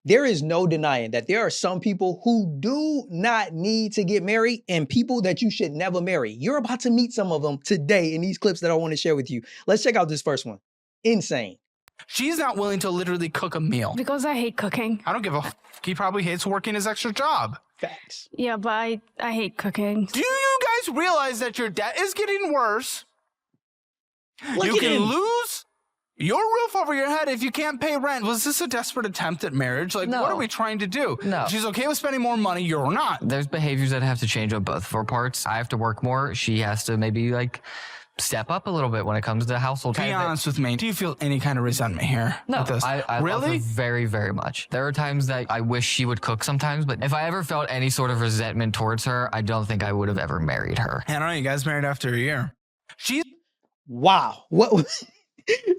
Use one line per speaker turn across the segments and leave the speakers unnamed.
there is no denying that there are some people who do not need to get married and people that you should never marry. You're about to meet some of them today in these clips that I want to share with you. Let's check out this first one. Insane.
She's not willing to literally cook a meal.
Because I hate cooking.
I don't give a he probably hates working his extra job.
Facts.
Yeah, but I hate cooking.
Do you guys realize that your debt is getting worse?
Look
you
at
can
him.
lose your roof over your head if you can't pay rent. Was this a desperate attempt at marriage? Like,
No.
what are we trying to do?
No.
She's okay with spending more money. You're not.
There's behaviors that have to change on both of our parts. I have to work more. She has to maybe like step up a little bit when it comes to household.
Be honest with me. Do you feel any kind of resentment here?
No,
with this?
I love
really?
her very, very much. There are times that I wish she would cook sometimes, but if I ever felt any sort of resentment towards her, I don't think I would have ever married her.
I don't know. You guys married after a year. She's
Wow. What?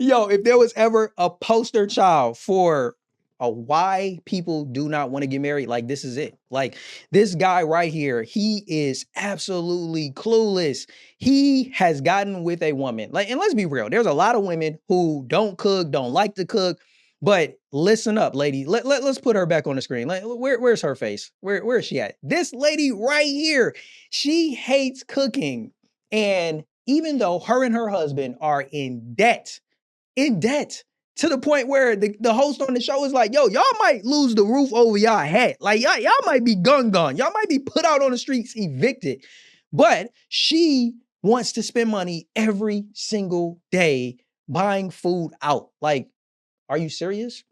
Yo, if there was ever a poster child for why people do not want to get married, like this is it. Like this guy right here, he is absolutely clueless. He has gotten with a woman. Like, and let's be real, there's a lot of women who don't cook, don't like to cook. But listen up, lady. Let's put her back on the screen. Like, where's her face? Where is she at? This lady right here, she hates cooking. And even though her and her husband are in debt, to the point where the host on the show is like, yo, y'all might lose the roof over y'all head. Like, y'all might be gone. Y'all might be put out on the streets, evicted. But she wants to spend money every single day buying food out. Like, are you serious?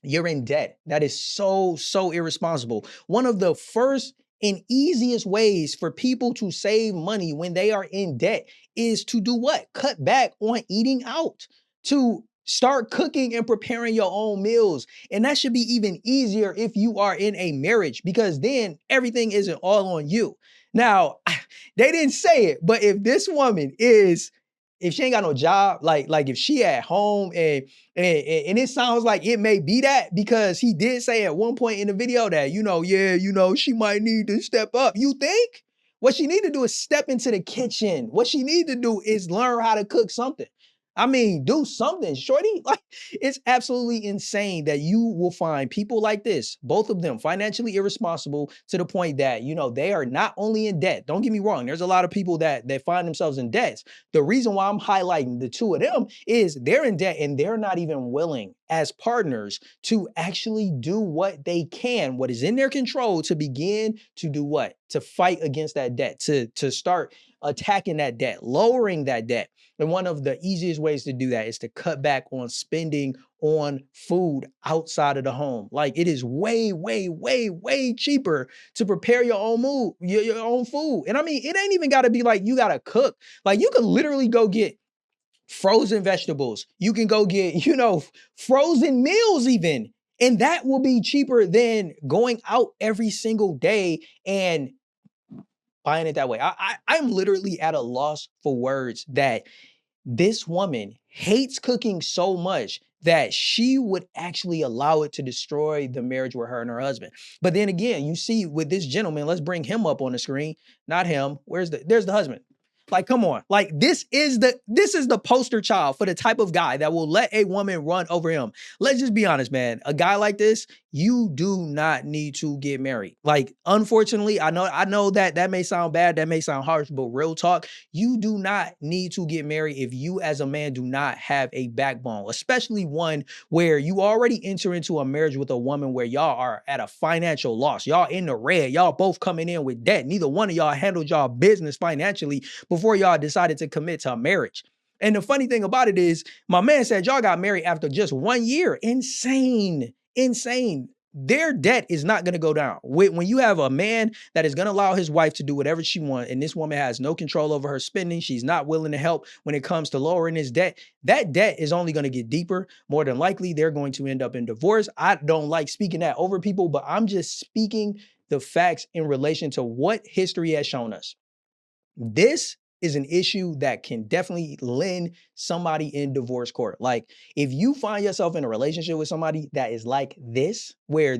You're in debt. That is so irresponsible. One of the first and easiest ways for people to save money when they are in debt is to do what? Cut back on eating out, to start cooking and preparing your own meals. And that should be even easier if you are in a marriage, because then everything isn't all on you. Now, they didn't say it, but if this woman is, if she ain't got no job, like if she at home and it sounds like it may be that, because he did say at one point in the video that, she might need to step up. You think? What she need to do is step into the kitchen. What she need to do is learn how to cook something. I mean, do something, shorty. Like, it's absolutely insane that you will find people like this, both of them financially irresponsible to the point that, they are not only in debt. Don't get me wrong. There's a lot of people that find themselves in debt. The reason why I'm highlighting the two of them is they're in debt and they're not even willing as partners to actually do what they can, what is in their control, to begin to do what? To fight against that debt, to start attacking that debt, lowering that debt. And one of the easiest ways to do that is to cut back on spending on food outside of the home. Like, it is way, way, way, way cheaper to prepare your own your own food. And I mean, it ain't even got to be like you got to cook. Like, you can literally go get frozen vegetables. You can go get, frozen meals even. And that will be cheaper than going out every single day and buying it that way. I'm literally at a loss for words that this woman hates cooking so much that she would actually allow it to destroy the marriage with her and her husband. But then again, you see with this gentleman, let's bring him up on the screen. Not him. There's the husband. Like, come on. Like, this is the poster child for the type of guy that will let a woman run over him. Let's just be honest, man. A guy like this, you do not need to get married. Like, unfortunately, I know that may sound bad, that may sound harsh, but real talk, you do not need to get married if you as a man do not have a backbone, especially one where you already enter into a marriage with a woman where y'all are at a financial loss. Y'all in the red. Y'all both coming in with debt. Neither one of y'all handled y'all business financially before y'all decided to commit to a marriage. And the funny thing about it is, my man said y'all got married after just 1 year. Insane. Their debt is not going to go down. When you have a man that is going to allow his wife to do whatever she wants, and this woman has no control over her spending, she's not willing to help when it comes to lowering his debt, that debt is only going to get deeper. More than likely, they're going to end up in divorce. I don't like speaking that over people, but I'm just speaking the facts in relation to what history has shown us. This is an issue that can definitely land somebody in divorce court. Like, if you find yourself in a relationship with somebody that is like this, where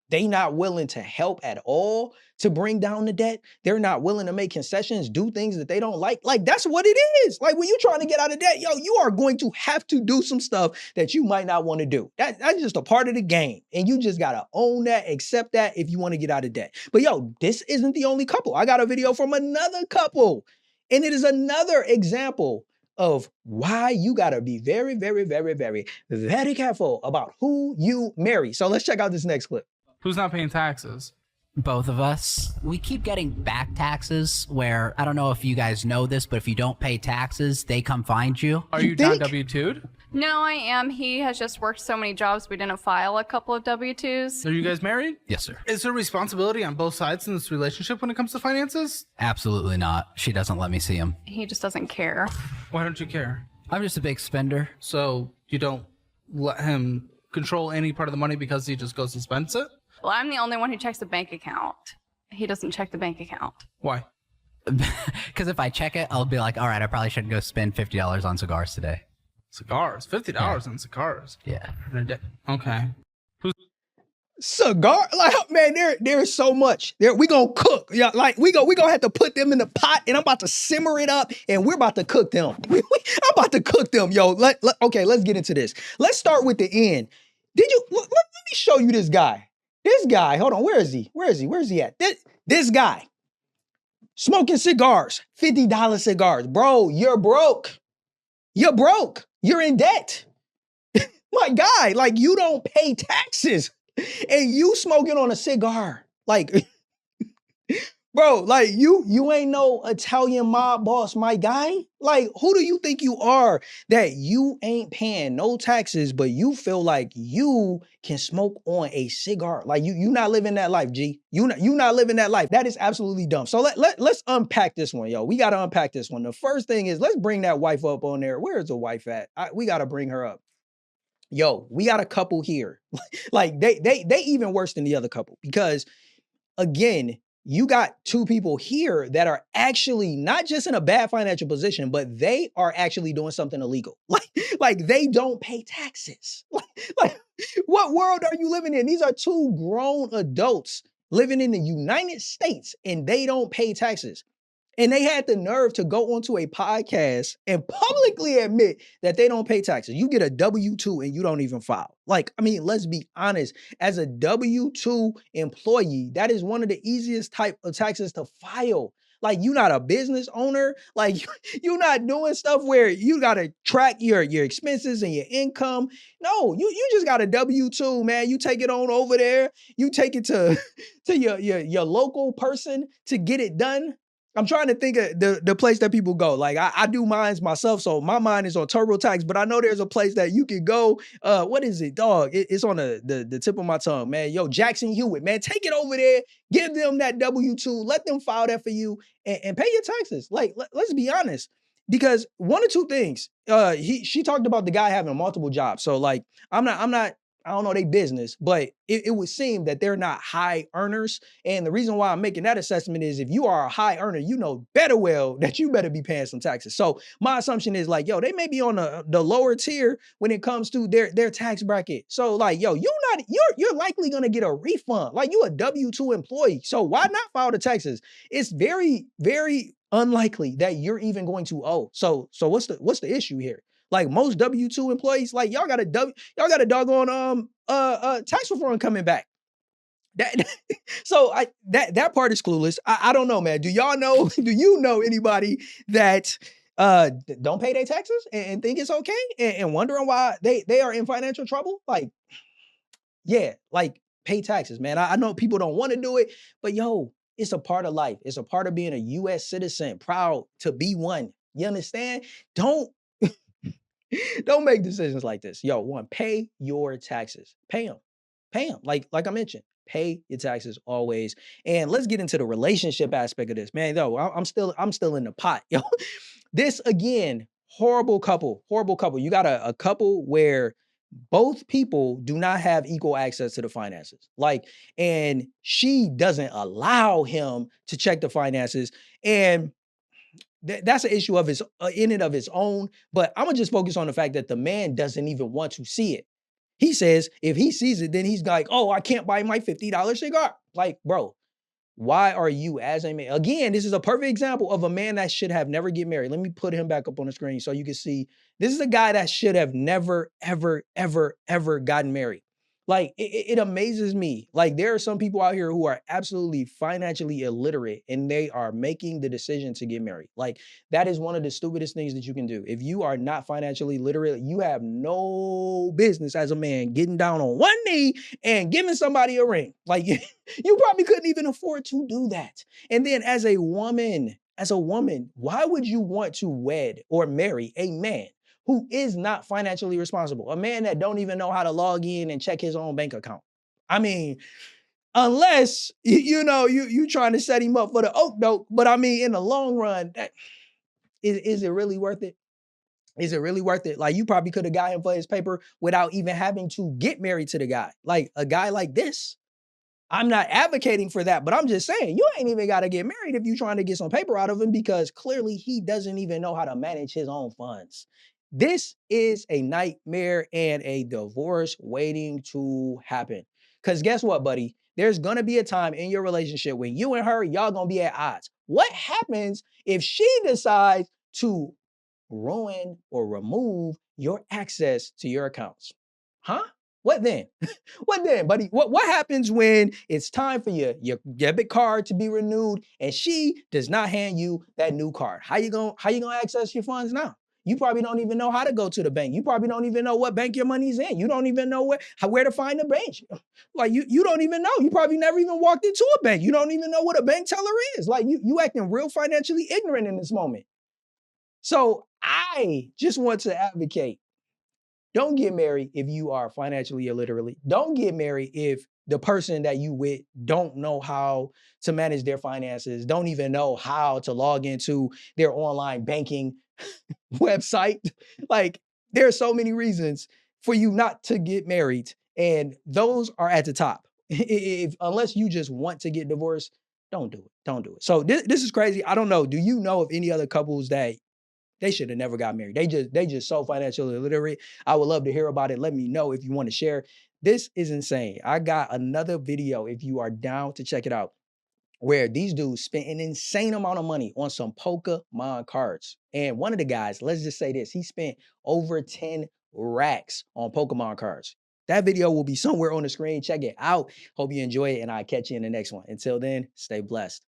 They not willing to help at all to bring down the debt. They're not willing to make concessions, do things that they don't like. Like, that's what it is. Like, when you're trying to get out of debt, yo, you are going to have to do some stuff that you might not want to do. That's just a part of the game. And you just got to own that, accept that if you want to get out of debt. But yo, this isn't the only couple. I got a video from another couple. And it is another example of why you got to be very, very, very, very, very careful about who you marry. So let's check out this next clip.
Who's not paying taxes?
Both of us. We keep getting back taxes where, I don't know if you guys know this, but if you don't pay taxes, they come find you.
Are
You
you not
think?
W-2'd?
No, I am. He has just worked so many jobs, we didn't file a couple of W-2s.
Are you guys married?
Yes, sir.
Is there responsibility on both sides in this relationship when it comes to finances?
Absolutely not. She doesn't let me see him.
He just doesn't care.
Why don't you care?
I'm just a big spender.
So you don't let him control any part of the money because he just goes and spends it?
Well, I'm the only one who checks the bank account. He doesn't check the bank account.
Why?
Because if I check it, I'll be like, all right, I probably shouldn't go spend $50 on cigars today.
Cigars. $50 on cigars.
Yeah.
Okay.
Cigar, like, man, there's so much. We gonna cook. Yeah, like we gonna have to put them in the pot, and I'm about to simmer it up, and we're about to cook them. I'm about to cook them, yo. Okay, let's get into this. Let's start with the end. Let me show you this guy. This guy, hold on, where is he? Where's he at? This guy smoking cigars, $50 cigars. Bro, you're broke. You're broke. You're in debt. My guy, like, you don't pay taxes and you smoking on a cigar. Like, bro, like, you ain't no Italian mob boss, my guy. Like, who do you think you are that you ain't paying no taxes, but you feel like you can smoke on a cigar? Like, you not living that life, G. You not living that life. That is absolutely dumb. So let's unpack this one, yo. We got to unpack this one. The first thing is, let's bring that wife up on there. Where is the wife at? We got to bring her up. Yo, we got a couple here. Like, they even worse than the other couple, because again, you got two people here that are actually not just in a bad financial position, but they are actually doing something illegal. Like they don't pay taxes. Like, what world are you living in? These are two grown adults living in the United States and they don't pay taxes. And they had the nerve to go onto a podcast and publicly admit that they don't pay taxes. You get a W-2 and you don't even file. Like, I mean, let's be honest. As a W-2 employee, that is one of the easiest type of taxes to file. Like, you're not a business owner. Like, you're not doing stuff where you got to track your expenses and your income. No, you just got a W-2, man. You take it on over there. You take it to your local person to get it done. I'm trying to think of the place that people go. Like, I do mines myself, so my mind is on TurboTax, but I know there's a place that you can go. What is it, dog? It's on the tip of my tongue, man. Yo, Jackson Hewitt, man, take it over there. Give them that W-2. Let them file that for you and pay your taxes. Like, let's be honest. Because one or two things. She talked about the guy having multiple jobs. So, like, I'm not. I don't know their business, but it would seem that they're not high earners. And the reason why I'm making that assessment is if you are a high earner, you know better well that you better be paying some taxes. So my assumption is like, yo, they may be on the lower tier when it comes to their tax bracket. So like, yo, you're likely gonna get a refund. Like, you a W-2 employee. So why not file the taxes? It's very, very unlikely that you're even going to owe. So what's the issue here? Like, most W-2 employees, like, y'all got a doggone tax reform coming back. That part is clueless. I don't know, man. Do y'all know? Do you know anybody that don't pay their taxes and think it's okay and wondering why they are in financial trouble? Like, yeah, like, pay taxes, man. I know people don't want to do it, but yo, it's a part of life. It's a part of being a U.S. citizen, proud to be one. You understand? Don't make decisions like this. Yo, one, pay your taxes. Pay them. Pay them. Like I mentioned, pay your taxes always. And let's get into the relationship aspect of this. Man, though, I'm still in the pot. Yo, this, again, horrible couple. You got a couple where both people do not have equal access to the finances. Like, and she doesn't allow him to check the finances. And that's an issue of in and of its own, but I'm gonna just focus on the fact that the man doesn't even want to see it. He says if he sees it, then he's like, oh, I can't buy my $50 cigar. Like, bro, why are you as a man? Again, this is a perfect example of a man that should have never get married. Let me put him back up on the screen so you can see. This is a guy that should have never, ever, ever, ever gotten married. Like, it amazes me. Like, there are some people out here who are absolutely financially illiterate and they are making the decision to get married. Like, that is one of the stupidest things that you can do. If you are not financially literate, you have no business as a man getting down on one knee and giving somebody a ring. Like, you probably couldn't even afford to do that. And then as a woman, why would you want to wed or marry a man who is not financially responsible? A man that don't even know how to log in and check his own bank account. I mean, unless you trying to set him up for the oak note, but I mean, in the long run, is it really worth it? Is it really worth it? Like, you probably could have got him for his paper without even having to get married to the guy. Like, a guy like this, I'm not advocating for that, but I'm just saying, you ain't even got to get married if you're trying to get some paper out of him, because clearly he doesn't even know how to manage his own funds. This is a nightmare and a divorce waiting to happen. Because guess what, buddy? There's going to be a time in your relationship when you and her, y'all going to be at odds. What happens if she decides to ruin or remove your access to your accounts? Huh? What then? What then, buddy? What happens when it's time for your debit card to be renewed and she does not hand you that new card? How you gonna access your funds now? You probably don't even know how to go to the bank. You probably don't even know what bank your money's in. You don't even know where to find the bank. Like, you don't even know. You probably never even walked into a bank. You don't even know what a bank teller is. Like, you acting real financially ignorant in this moment. So I just want to advocate. Don't get married if you are financially illiterate. Don't get married if the person that you with don't know how to manage their finances, don't even know how to log into their online banking website. Like, there are so many reasons for you not to get married, and those are at the top. Unless you just want to get divorced, don't do it. Don't do it. So this is crazy. I don't know. Do you know of any other couples that they should have never got married? They just so financially illiterate. I would love to hear about it. Let me know if you want to share. This is insane. I got another video if you are down to check it out, where these dudes spent an insane amount of money on some Pokemon cards. And one of the guys, let's just say this, he spent over 10 racks on Pokemon cards. That video will be somewhere on the screen. Check it out. Hope you enjoy it, and I'll catch you in the next one. Until then, stay blessed.